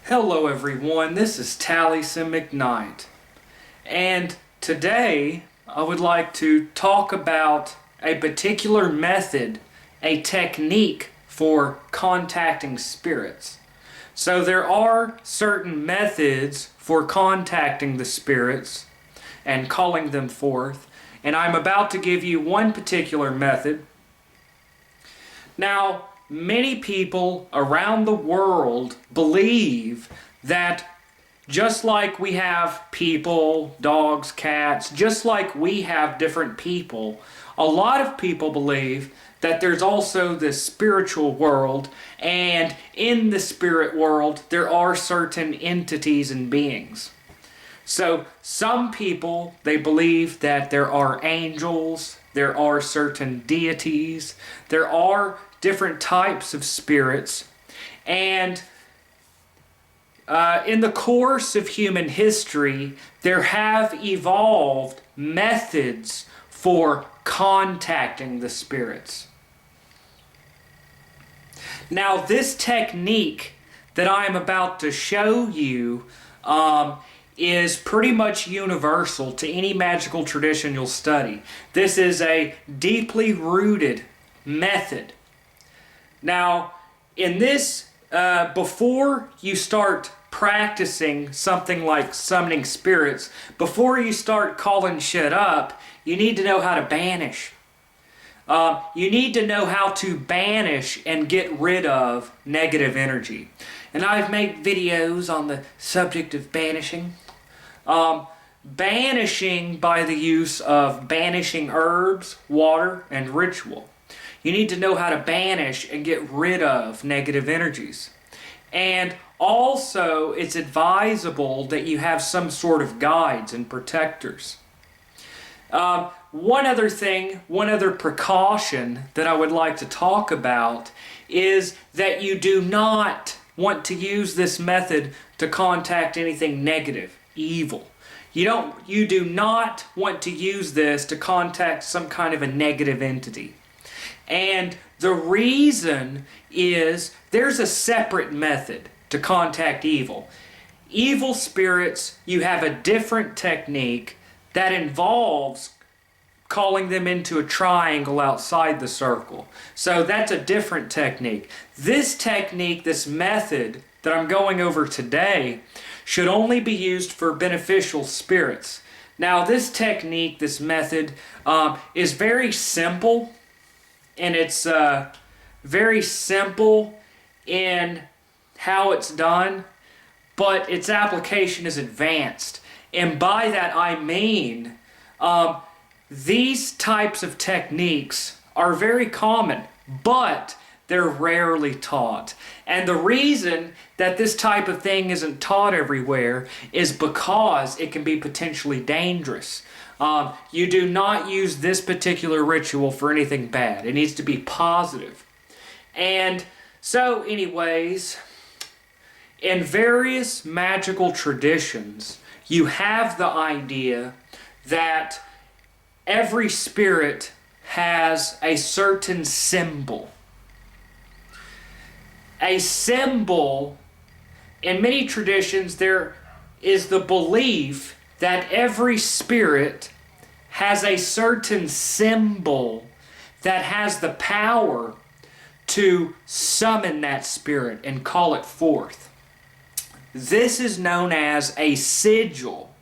Hello everyone, this is Taliesin McKnight, and today I would like to talk about a particular method, a technique for contacting spirits. So there are certain methods for contacting the spirits and calling them forth, and I'm about to give you one particular method. Now, many people around the world believe that just like we have people, dogs, cats, just like we have different people, a lot of people believe that there's also this spiritual world, and in the spirit world there are certain entities and beings. So some people, they believe that there are angels, there are certain deities, there are different types of spirits, and in the course of human history, there have evolved methods for contacting the spirits. Now, this technique that I am about to show you is pretty much universal to any magical tradition you'll study. This is a deeply rooted method. Now, in this, before you start practicing something like summoning spirits, before you start calling shit up, you need to know how to banish. You need to know how to banish and get rid of negative energy. And I've made videos on the subject of banishing. Banishing by the use of banishing herbs, water, and ritual. You need to know how to banish and get rid of negative energies. And also, it's advisable that you have some sort of guides and protectors. One other precaution that I would like to talk about is that you do not want to use this method to contact anything negative, evil. You do not want to use this to contact some kind of a negative entity. And the reason is there's a separate method to contact evil. Evil spirits, you have a different technique that involves calling them into a triangle outside the circle. So that's a different technique. This technique, this method that I'm going over today, should only be used for beneficial spirits. Now, this technique, this method, is very simple. And it's very simple in how it's done, but its application is advanced. And by that I mean these types of techniques are very common, but they're rarely taught. And the reason that this type of thing isn't taught everywhere is because it can be potentially dangerous. You do not use this particular ritual for anything bad. It needs to be positive. And so anyways, in various magical traditions, you have the idea that every spirit has a certain symbol. A symbol, in many traditions, there is the belief that every spirit has a certain symbol that has the power to summon that spirit and call it forth. This is known as a sigil.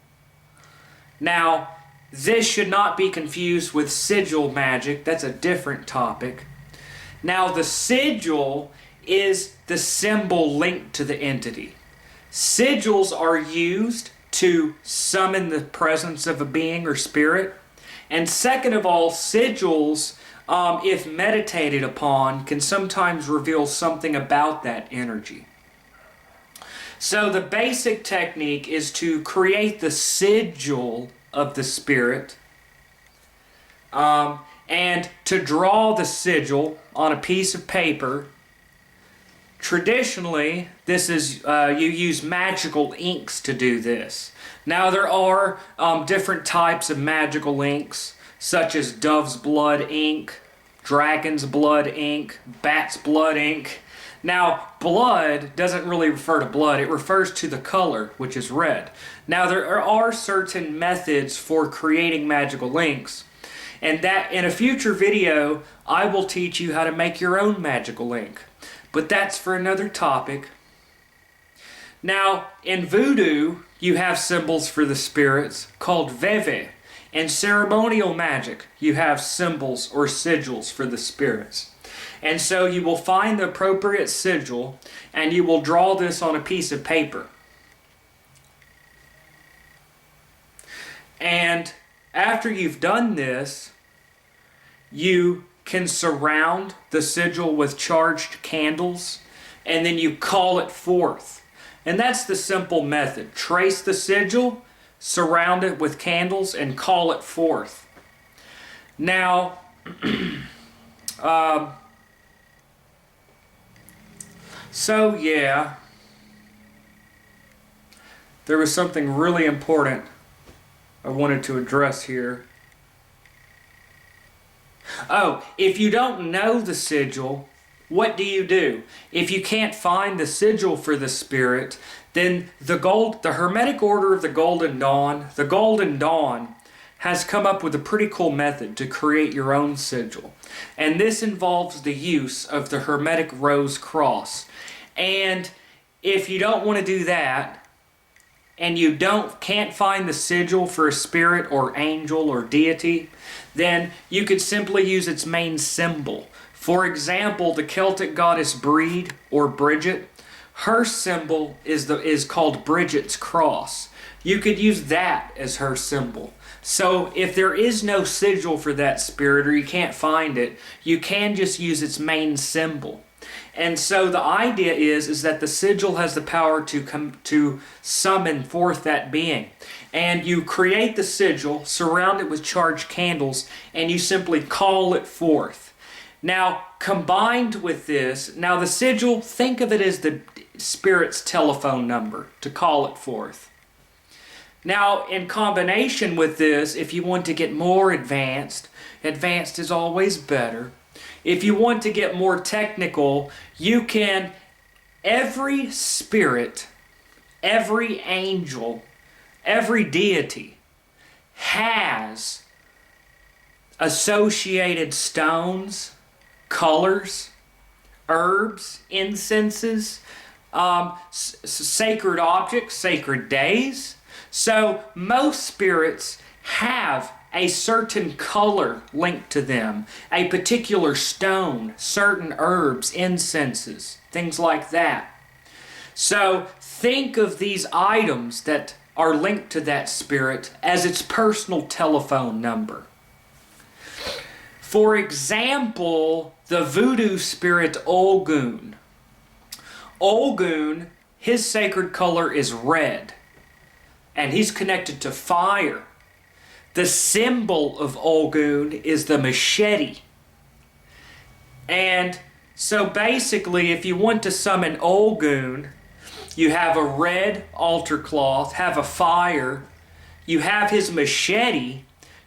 Now, this should not be confused with sigil magic. That's a different topic. Now, the sigil is the symbol linked to the entity. Sigils are used to summon the presence of a being or spirit. And second of all, sigils, if meditated upon, can sometimes reveal something about that energy. So the basic technique is to create the sigil of the spirit, and to draw the sigil on a piece of paper. Traditionally, this is you use magical inks to do this. Now there are different types of magical inks, such as dove's blood ink, dragon's blood ink, bat's blood ink. Now, blood doesn't really refer to blood. It refers to the color, which is red. Now, there are certain methods for creating magical links, and that in a future video, I will teach you how to make your own magical link. But that's for another topic. Now, in voodoo, you have symbols for the spirits called veve. In ceremonial magic, you have symbols or sigils for the spirits. And so you will find the appropriate sigil and you will draw this on a piece of paper. And after you've done this, you can surround the sigil with charged candles and then you call it forth. And that's the simple method. Trace the sigil, surround it with candles, and call it forth. Now, so yeah, there was something really important I wanted to address here. Oh, if you don't know the sigil, what do you do? If you can't find the sigil for the spirit, then the Hermetic Order of the Golden Dawn has come up with a pretty cool method to create your own sigil. And this involves the use of the Hermetic Rose Cross. And if you don't want to do that, and you can't find the sigil for a spirit or angel or deity, then you could simply use its main symbol. For example, the Celtic goddess Brede or Bridget, her symbol is called Bridget's cross. You could use that as her symbol. So if there is no sigil for that spirit or you can't find it, you can just use its main symbol. And so the idea is that the sigil has the power to summon forth that being. And you create the sigil, surround it with charged candles, and you simply call it forth. Now, combined with this, now the sigil, think of it as the spirit's telephone number to call it forth. Now, in combination with this, if you want to get more advanced is always better. If you want to get more technical, you can, every spirit, every angel, every deity has associated stones, colors, herbs, incenses, sacred objects, sacred days. So most spirits have a certain color linked to them, a particular stone, certain herbs, incenses, things like that. So think of these items that are linked to that spirit as its personal telephone number. For example, the voodoo spirit Olgun. Olgun, his sacred color is red, and he's connected to fire. The symbol of Olgun is the machete. And so basically, if you want to summon Olgun, you have a red altar cloth, have a fire, you have his machete,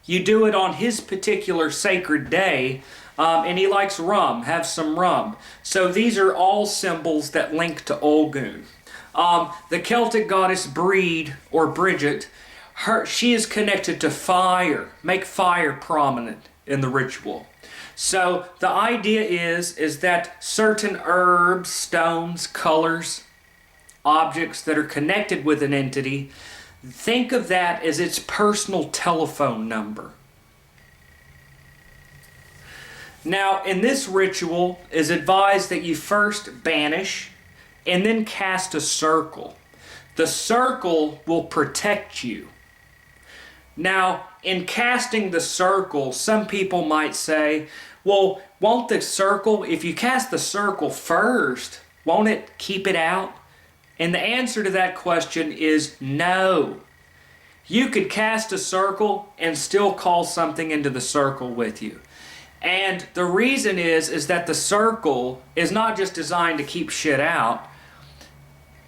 you do it on his particular sacred day, and he likes rum, have some rum. So these are all symbols that link to Olgun. The Celtic goddess Brede or Bridget, she is connected to fire, make fire prominent in the ritual. So the idea is that certain herbs, stones, colors, objects that are connected with an entity, think of that as its personal telephone number. Now, in this ritual, it is advised that you first banish and then cast a circle. The circle will protect you. Now, in casting the circle, some people might say, well, won't the circle, if you cast the circle first, won't it keep it out? And the answer to that question is no. You could cast a circle and still call something into the circle with you. And the reason is that the circle is not just designed to keep shit out.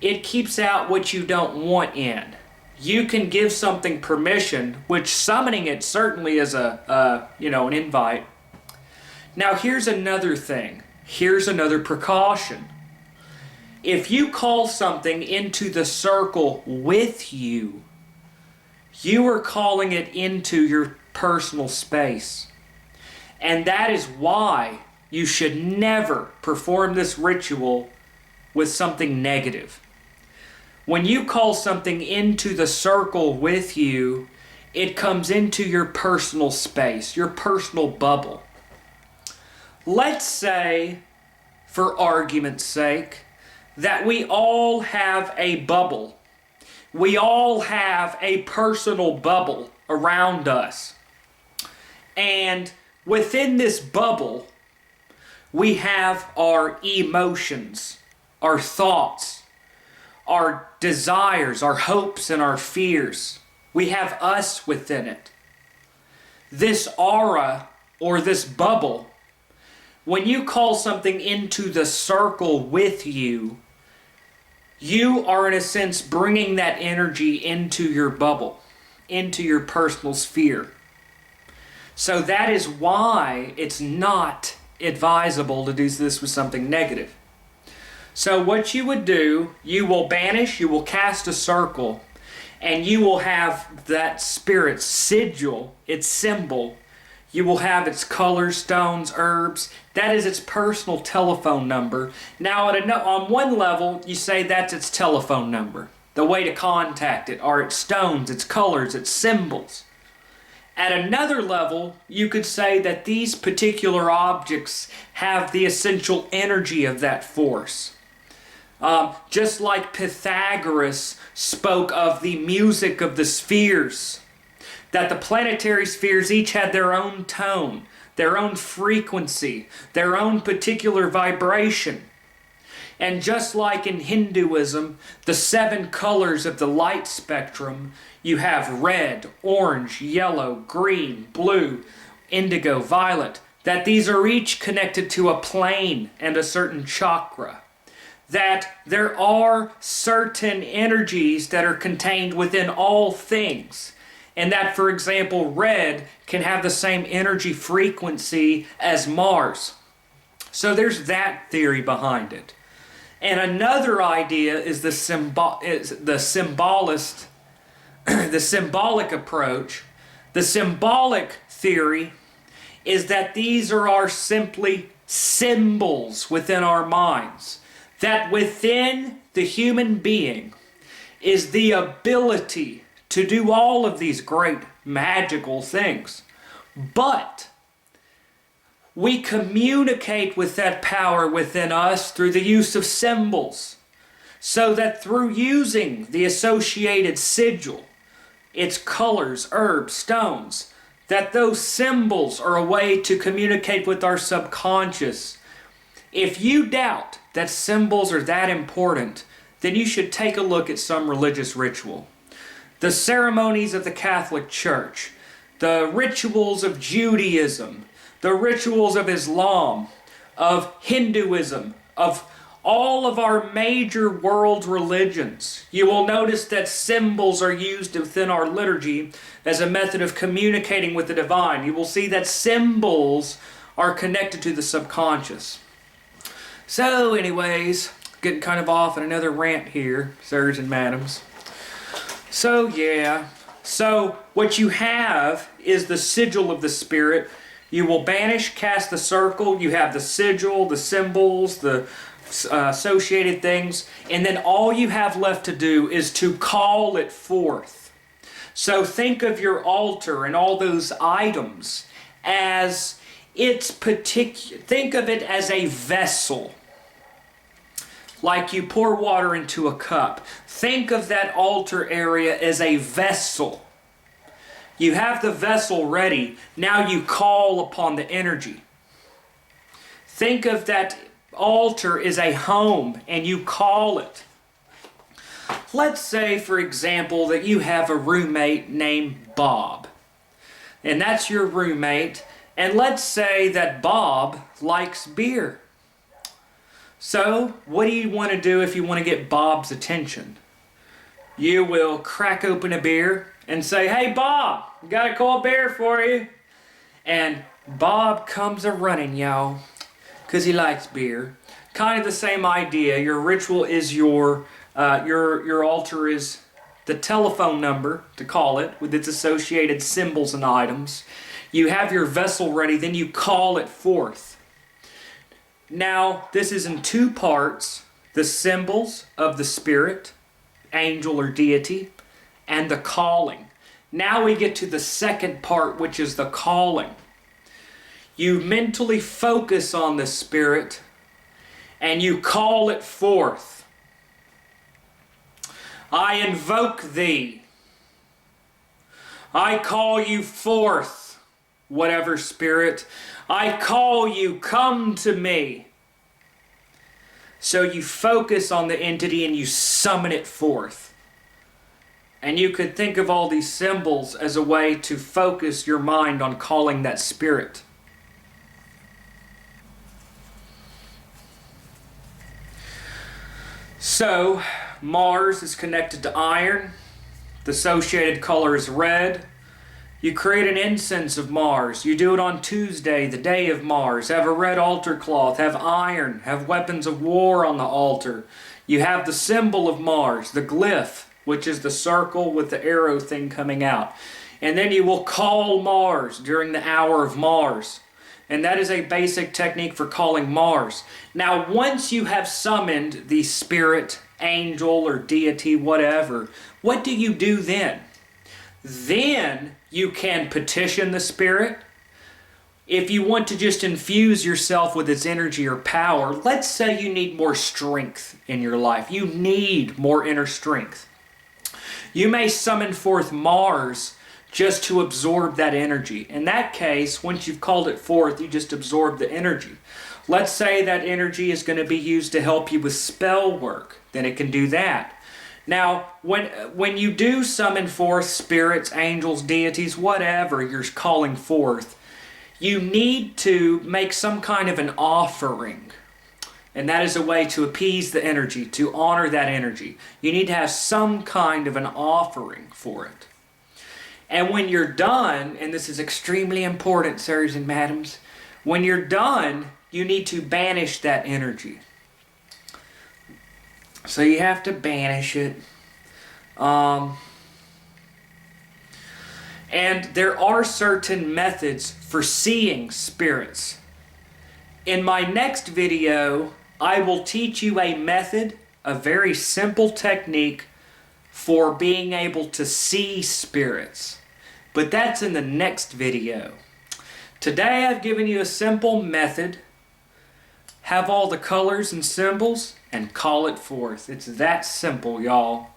It keeps out what you don't want in. You can give something permission, which summoning it certainly is an invite. Now here's another thing. Here's another precaution. If you call something into the circle with you, you are calling it into your personal space. And that is why you should never perform this ritual with something negative. When you call something into the circle with you, it comes into your personal space, your personal bubble. Let's say, for argument's sake, that we all have a bubble. We all have a personal bubble around us. And within this bubble, we have our emotions, our thoughts, our desires, our hopes, and our fears. We have us within it. This aura, or this bubble, when you call something into the circle with you, you are in a sense bringing that energy into your bubble, into your personal sphere. So that is why it's not advisable to do this with something negative. So what you would do, you will banish, you will cast a circle, and you will have that spirit's sigil, its symbol. You will have its colors, stones, herbs. That is its personal telephone number. Now, on one level, you say that's its telephone number. The way to contact it are its stones, its colors, its symbols. At another level, you could say that these particular objects have the essential energy of that force. Just like Pythagoras spoke of the music of the spheres, that the planetary spheres each had their own tone, their own frequency, their own particular vibration. And just like in Hinduism, the 7 colors of the light spectrum, you have red, orange, yellow, green, blue, indigo, violet, that these are each connected to a plane and a certain chakra. That there are certain energies that are contained within all things. And that, for example, red can have the same energy frequency as Mars. So there's that theory behind it. And another idea is the symbolic approach. The symbolic theory is that these are simply symbols within our minds. That within the human being is the ability to do all of these great magical things. But we communicate with that power within us through the use of symbols. So that through using the associated sigil, its colors, herbs, stones, that those symbols are a way to communicate with our subconscious. If you doubt that symbols are that important, then you should take a look at some religious ritual. The ceremonies of the Catholic Church, the rituals of Judaism, the rituals of Islam, of Hinduism, of all of our major world religions. You will notice that symbols are used within our liturgy as a method of communicating with the divine. You will see that symbols are connected to the subconscious. So anyways, getting kind of off on another rant here, sirs and madams. So yeah, so what you have is the sigil of the spirit. You will banish, cast the circle, you have the sigil, the symbols, the associated things, and then all you have left to do is to call it forth. So think of your altar and all those items as think of it as a vessel. Like you pour water into a cup. Think of that altar area as a vessel. You have the vessel ready. Now you call upon the energy. Think of that altar as a home and you call it. Let's say, for example, that you have a roommate named Bob. And that's your roommate. And let's say that Bob likes beer. So, what do you want to do if you want to get Bob's attention? You will crack open a beer and say, "Hey Bob, got a cold beer for you." And Bob comes a-running, y'all, because he likes beer. kind of the same idea. Your ritual is your altar is the telephone number, to call it, with its associated symbols and items. You have your vessel ready, then you call it forth. Now, this is in two parts: the symbols of the spirit, angel or deity, and the calling. Now we get to the second part, which is the calling. You mentally focus on the spirit and you call it forth. I invoke thee. I call you forth, whatever spirit. I call you, come to me. So you focus on the entity and you summon it forth. And you could think of all these symbols as a way to focus your mind on calling that spirit. So, Mars is connected to iron. The associated color is red. You create an incense of Mars. You do it on Tuesday, the day of Mars. Have a red altar cloth. Have iron. Have weapons of war on the altar. You have the symbol of Mars, the glyph, which is the circle with the arrow thing coming out. And then you will call Mars during the hour of Mars. And that is a basic technique for calling Mars. Now, once you have summoned the spirit, angel, or deity, whatever, what do you do then? Then you can petition the spirit. If you want to just infuse yourself with its energy or power, let's say you need more strength in your life. You need more inner strength. You may summon forth Mars just to absorb that energy. In that case, once you've called it forth, you just absorb the energy. Let's say that energy is going to be used to help you with spell work. Then it can do that. Now, when you do summon forth spirits, angels, deities, whatever you're calling forth, you need to make some kind of an offering. And that is a way to appease the energy, to honor that energy. You need to have some kind of an offering for it. And when you're done, and this is extremely important, sirs and madams, when you're done, you need to banish that energy. So you have to banish it. And there are certain methods for seeing spirits. In my next video, I will teach you a method, a very simple technique for being able to see spirits. But that's in the next video. Today I've given you a simple method. Have all the colors and symbols and call it forth. It's that simple, y'all.